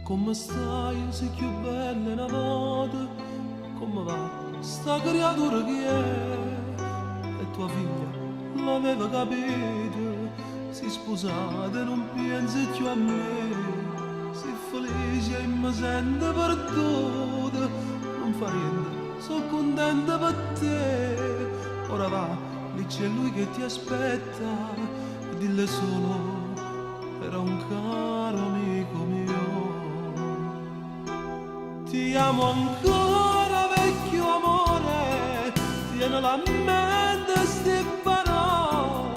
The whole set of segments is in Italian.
Come stai, sei più bella una volta? Come va sta creatura che è? E tua figlia l'aveva capito, si sposata e non pensa più a me. Si felice e mi sento perduta, non fa niente, sono contenta per te. Ora va, lì c'è lui che ti aspetta, dille solo era un caro amico mio. Ti amo ancora vecchio amore, tieni la mente sti parole,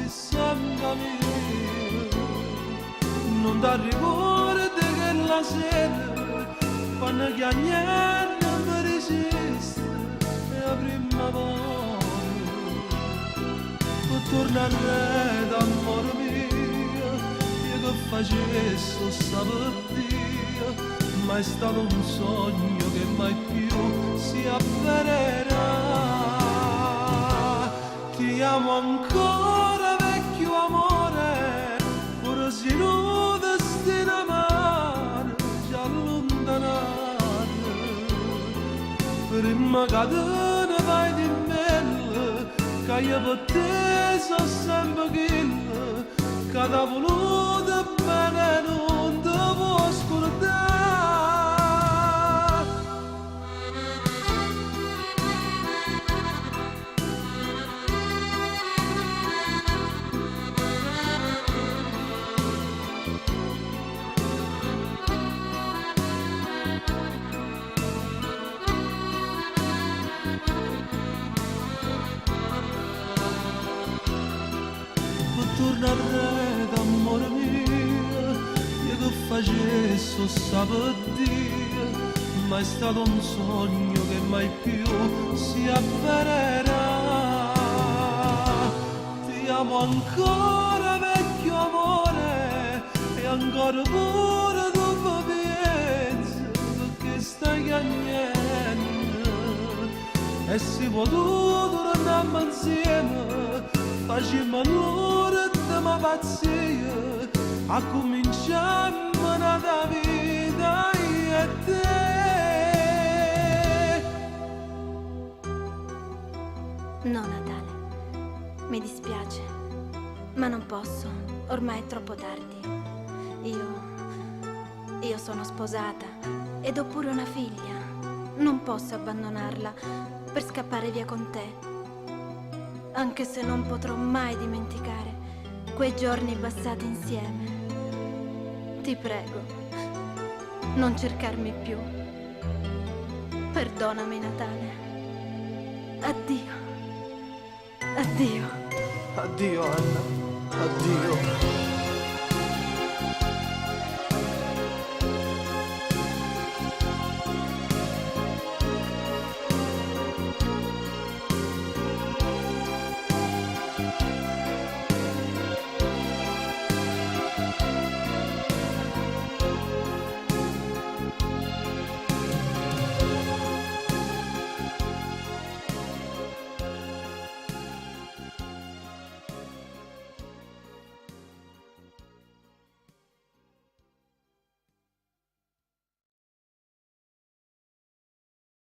santa mia. Non dà rigore che la sera, quando che a niente mi resiste, è la prima volta. Tornare d'amore mio, io che facesso sta per Dio, ma è stato un sogno che mai più si avvererà. Ti amo ancora vecchio amore, pure se non destino amare, ci allontanare. Prima che te ne vai di me, che io per te sono sempre quello che t'ha voluto bene, non ti può scordare. Tornare d'amore mio, io che facesso sta per Dio, ma è stato un sogno che mai più si avvererà. Ti amo ancora vecchio amore, e ancora pure tu pensi, perché stai piangendo, e si può tutto tornare insieme, facciamo l'ora di ma pazzia, a cominciare una vita io e te. No, Natale, mi dispiace, ma non posso, ormai è troppo tardi. Io sono sposata ed ho pure una figlia. Non posso abbandonarla per scappare via con te. Anche se non potrò mai dimenticare quei giorni passati insieme. Ti prego, non cercarmi più. Perdonami, Natale. Addio. Addio. Addio Anna, addio.